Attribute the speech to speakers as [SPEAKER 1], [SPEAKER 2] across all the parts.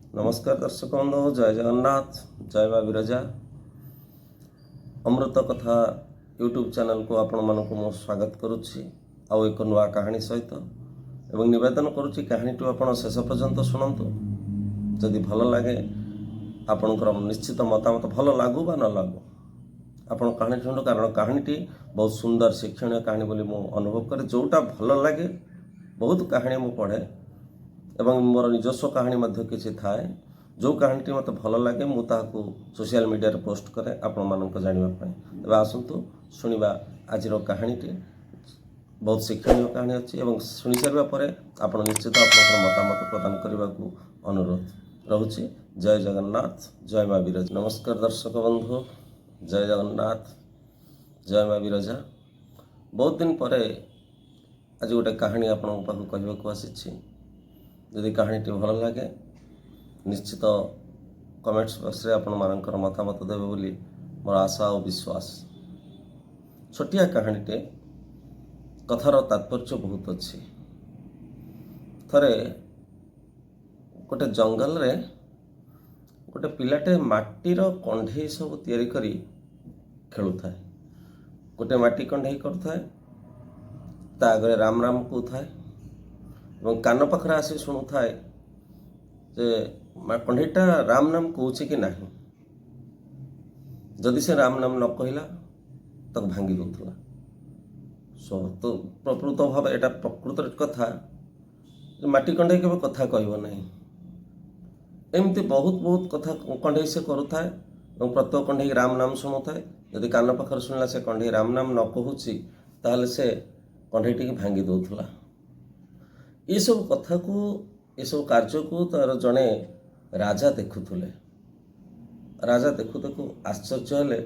[SPEAKER 1] नमस्कार दर्शक बंधु, जय जगन्नाथ, जय माँ विरजा। अमृत कथा यूट्यूब चैनल को आपण मानक मु स्वागत करुच्ची आउ एक नुआ कहानी सहित एवं निवेदन करुच्ची कहानी आपण शेष पर्यंत शुणु। जदि भल लगे आपणकर निश्चित मतामत भल लागू बा न लागू आपण कहानी शुणु, कारण कहानीटी बहुत सुंदर शिक्षणीय कहानी बोली मु अनुभव करे। जोटा भल लगे बहुत कहानी मु पढ़े एवं मोर निजस्व कहानी मध्य किसी थाए। जो कहानीटी मत भल लगे मु ताहाकू सोशल मीडिया रे पोस्ट करे आपण मानक जानिबा पई। तबे आसंतु सुनिबा आजिर कहानीटी बहुत शिक्षणीय कहानी अछि एवं सुनि सारिबा परे आपण निश्चित आपनकर मतामत प्रदान करबाकू अनुरोध रहुछि। जय जगन्नाथ, जय माँ विरजा। नमस्कार दर्शक बंधु, जय जगन्नाथ, जय माँ विरजा। बहुत दिन परे आज गोटे कहानी आपण पाखु कहबाकू आसीछि। यदि कहानीटी भल लगे निश्चित कमेंट्स बॉक्स रे आपण मानकर मतामत देबे बोली मोर आशा और विश्वास। छोटिया कहानीटे कथार तात्पर्य बहुत अच्छी। थरे गोटे जंगल रे गोटे पिलाटे माटीर कंढेई सब तैयारी करी खेलुथाए। गोटे माटी कंढेई करथाए, ता आगे राम राम कहूथाए और कान पाखरे आसी शुणुए जे कंढेईटा राम नाम कहूँ कि नहीं। जदि से राम नाम न कहला तक भांगी दूला। तो प्रकृत भाव एटा प्रकृत कथा माटी कंढेई के कथा कहब नहीं। एमती बहुत बहुत कथा कंढेई से करुए और प्रत्येक कंढेई राम नाम शुणुए। यदि कान पाखरे शुणला से कंढेई राम नाम न कहूँ ताहले से कंढेईटी भांगी दूला। ये सब कथा को ये सब कार्य को तार जड़े राजा देखुले। राजा देखु देखु आश्चर्य हेले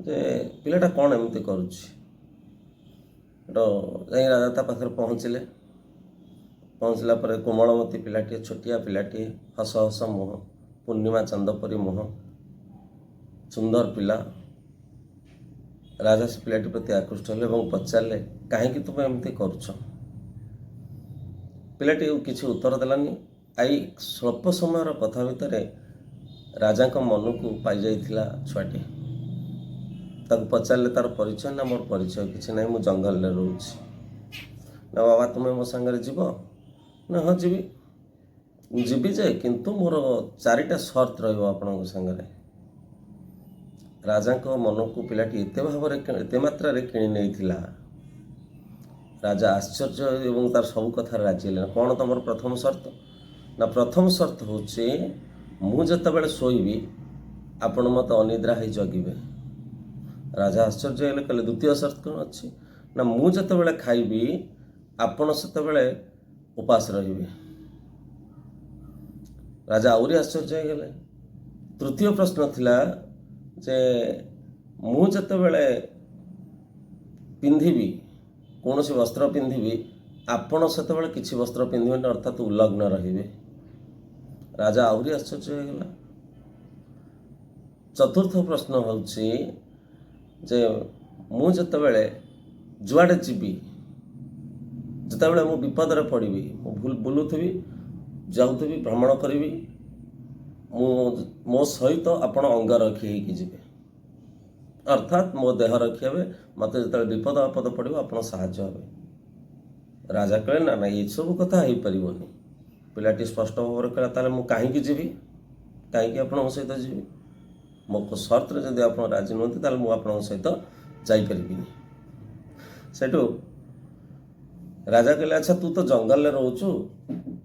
[SPEAKER 1] जे पिलाटा कौन एमती करुछि। राजा ता पाखरे पहुँचले। पहुँचला पर कोमलमती पिलाटी, छोटिया पिलाटी, हस हस मुह, पूर्णिमा चंदपरी मुह, सुंदर पिला। राजा से पिलाटी प्रति आकृष्ट हेले और पचारे कहीं तुम एमती करुछ। पिलाटी किसी उत्तर देलानी। आई स्वल्प समय कथा भितर राजा मन को पाई जाइथिला छुआटी। ताको पचारे तार परिचय ना मोर परिचय किसी ना, मु जंगल में रोची ना। बाबा तुम्हें मो सांगे जीव ना? हाँ जीवी जीवी जे, किंतु मोर चारिटा शर्त रहिबो आपन सांगे। राजा को मन को पिलाटी एते भाव एते मात्रा रे किणी नेइथिला। राजा आश्चर्य एवं तार सब कथा राजी हेले। कौन तुम प्रथम शर्त ना? प्रथम शर्त हूँ मुझे शोबी आपण मत अनिद्रा ही जगिबे। राजा आश्चर्य हेले, कहले द्वितीय शर्त कौन अच्छी ना? मुझे खाइबी आपण से उपास रहिबे। राजा आउरी आश्चर्य हेले। तृतीय प्रश्न थिला जे मुझे पिंधिबी कौन सी वस्त्र पिंधिबी आपण से किसी वस्त्र पिंधिबे, अर्थात उल्लग्न रहिबे। राजा आउरी आश्चर्य होगा। चतुर्थ प्रश्न होउछि जे मु जतबेले जुआडे जीवी, जतबेले मु विपद रे पड़िबी, मु बुलुथबी जाउथबी भ्रमण करिबी, मो सहित आपण अंग रखी ही जीवे। अर्थात मो देह रखी हे, मत जो विपद आपद पड़ो आप साहाय्य हे। राजा कहे ना ना ये सब कथा हो पारनी। पिलाटी स्पष्ट भाव में कहला ताले मु कहीं जीवी, कहीं आप सहित जीवी? मो सर्त जब आप राजी नुहति ताले मु आप सहित जापरि। सेठू राजा कहले अच्छा तू तो जंगल में रोचु,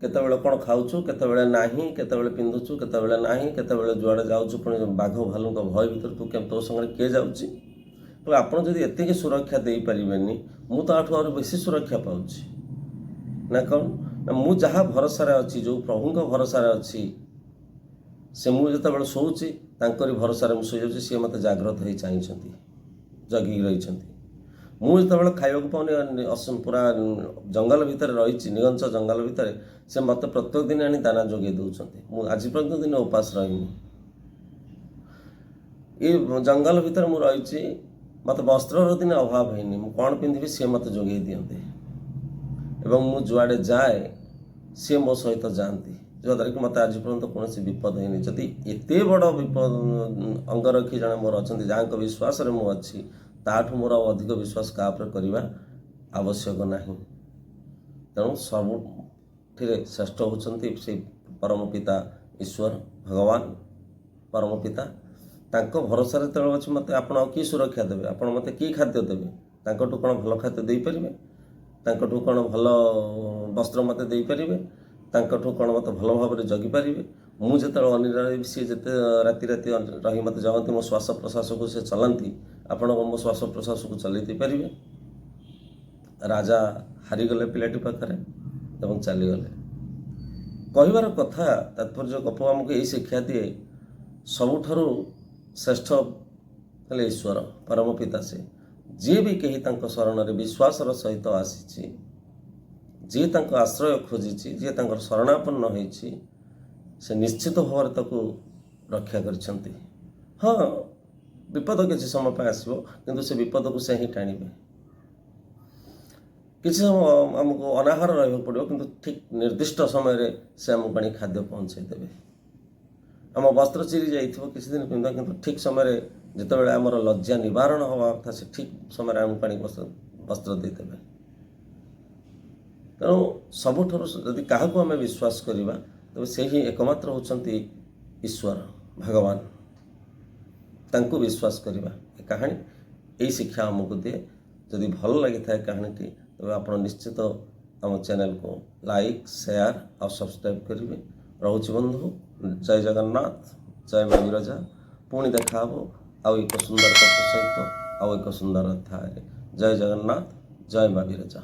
[SPEAKER 1] केतबेले कौन खाऊचु, केतबेले नाही, केतबेले पिंधुचु, केतबेले नाही, केतबेले जुआड़े जाऊचु, पुणी बाघ भालू भय भीतर तू केम तो संगे किए जाउची? तो आपण जदि एतिकी सुरक्षा दे पारिबेनी, मु तो आठु और बेसी सुरक्षा पाउची ना। कौन ना? मु जहाँ भरोसा अच्छी, जो प्रभु भरोसा अच्छी, से मु जतबेले शोउची तांकरी भरोसा मु शोई जाउची। सी मते जाग्रत होई चाहिछंती, जगी रहिछंती। मु जतबेले खाइबाकू पाउनी, पूरा जंगल भितर रही, निगंच जंगल भितर, से मत प्रत्येक दिन आनी दाना जोगे दौरान। मु आज पर्यंत दिन उपास रही। ये जंगल भितर मु रही, मत वस्त्र दिन अभाव है। मु कौन पिंधि सी मत जोगे दियंते एवं मु जुआड़े जाए सी मो सहित जाती। ଯଦ୍ୱାରା କି ମୋତେ ଆଜି ପର୍ଯ୍ୟନ୍ତ କୌଣସି ବିପଦ ହେଇନି। ଯଦି ଏତେ ବଡ଼ ବିପଦ ଅଙ୍ଗରକ୍ଷୀ ଜଣେ ମୋର ଅଛନ୍ତି ଯାହାଙ୍କ ବିଶ୍ୱାସରେ ମୁଁ ଅଛି, ତାଠୁ ମୋର ଆଉ ଅଧିକ ବିଶ୍ୱାସ କାହା ଉପରେ କରିବା ଆବଶ୍ୟକ ନାହିଁ। ତେଣୁ ସବୁଥିରେ ଶ୍ରେଷ୍ଠ ହେଉଛନ୍ତି ସେଇ ପରମ ପିତା ଈଶ୍ୱର ଭଗବାନ ପରମ ପିତା। ତାଙ୍କ ଭରସାରେ ଯେତେବେଳେ ଅଛି ମୋତେ ଆପଣ ଆଉ କି ସୁରକ୍ଷା ଦେବେ, ଆପଣ ମୋତେ କି ଖାଦ୍ୟ ଦେବେ? ତାଙ୍କଠୁ କ'ଣ ଭଲ ଖାଦ୍ୟ ଦେଇପାରିବେ? ତାଙ୍କଠୁ କ'ଣ ଭଲ ବସ୍ତ୍ର ମୋତେ ଦେଇପାରିବେ? ତାଙ୍କଠୁ କ'ଣ ମୋତେ ଭଲ ଭାବରେ ଜଗିପାରିବେ? ମୁଁ ଯେତେବେଳେ ଅନିଦ୍ରା ରହିବି, ସିଏ ଯେତେ ରାତି ରାତି ରହି ମୋତେ ଜଗନ୍ତି, ମୋ ଶ୍ୱାସ ପ୍ରଶ୍ୱାସକୁ ସେ ଚଲାନ୍ତି, ଆପଣ ମୋ ଶ୍ୱାସ ପ୍ରଶ୍ୱାସକୁ ଚଲାଇ ଦେଇପାରିବେ? ରାଜା ହାରିଗଲେ ପିଲାଟି ପାଖରେ ଏବଂ ଚାଲିଗଲେ। କହିବାର କଥା ତାତ୍ପର୍ଯ୍ୟ ଗପ ଆମକୁ ଏହି ଶିକ୍ଷା ଦିଏ, ସବୁଠାରୁ ଶ୍ରେଷ୍ଠ ହେଲେ ଈଶ୍ୱର ପରମ ପିତା। ସେ ଯିଏ ବି କେହି ତାଙ୍କ ଶରଣରେ ବିଶ୍ୱାସର ସହିତ ଆସିଛି, ଯିଏ ତାଙ୍କ ଆଶ୍ରୟ ଖୋଜିଛି, ଯିଏ ତାଙ୍କର ଶରଣାପନ୍ନ ହୋଇଛି, ସେ ନିଶ୍ଚିତ ଭାବରେ ତାକୁ ରକ୍ଷା କରିଛନ୍ତି। ହଁ, ବିପଦ କିଛି ସମୟ ପାଇଁ ଆସିବ, କିନ୍ତୁ ସେ ବିପଦକୁ ସେ ହିଁ ଟାଣିବେ। କିଛି ସମୟ ଆମକୁ ଅନାହାର ରହିବାକୁ ପଡ଼ିବ, କିନ୍ତୁ ଠିକ୍ ନିର୍ଦ୍ଦିଷ୍ଟ ସମୟରେ ସେ ଆମକୁ ଆଣି ଖାଦ୍ୟ ପହଞ୍ଚାଇ ଦେବେ। ଆମ ବସ୍ତ୍ର ଚିରି ଯାଇଥିବ କିଛି ଦିନ ପିନ୍ଧିବା, କିନ୍ତୁ ଠିକ୍ ସମୟରେ ଯେତେବେଳେ ଆମର ଲଜ୍ଜା ନିବାରଣ ହେବା କଥା, ସେ ଠିକ୍ ସମୟରେ ଆମକୁ ଆଣି ବସ୍ତ୍ର ଦେଇଦେବେ। ତେଣୁ ସବୁଠାରୁ ଯଦି କାହାକୁ ଆମେ ବିଶ୍ୱାସ କରିବା, ତେବେ ସେ ହିଁ ଏକମାତ୍ର ହେଉଛନ୍ତି ଈଶ୍ୱର ଭଗବାନ। ତାଙ୍କୁ ବିଶ୍ୱାସ କରିବା। ଏ କାହାଣୀ ଏହି ଶିକ୍ଷା ଆମକୁ ଦିଏ। ଯଦି ଭଲ ଲାଗିଥାଏ କାହାଣୀଟି, ତେବେ ଆପଣ ନିଶ୍ଚିତ ଆମ ଚ୍ୟାନେଲକୁ ଲାଇକ୍, ସେୟାର ଆଉ ସବସ୍କ୍ରାଇବ୍ କରିବେ। ରହୁଛି ବନ୍ଧୁ, ଜୟ ଜଗନ୍ନାଥ, ଜୟ ମା ବିରଜା। ପୁଣି ଦେଖା ହେବ ଆଉ ଏକ ସୁନ୍ଦର କଥା ସହିତ, ଆଉ ଏକ ସୁନ୍ଦର ଅଧ୍ୟାୟରେ। ଜୟ ଜଗନ୍ନାଥ, ଜୟ ମା ବିରଜା।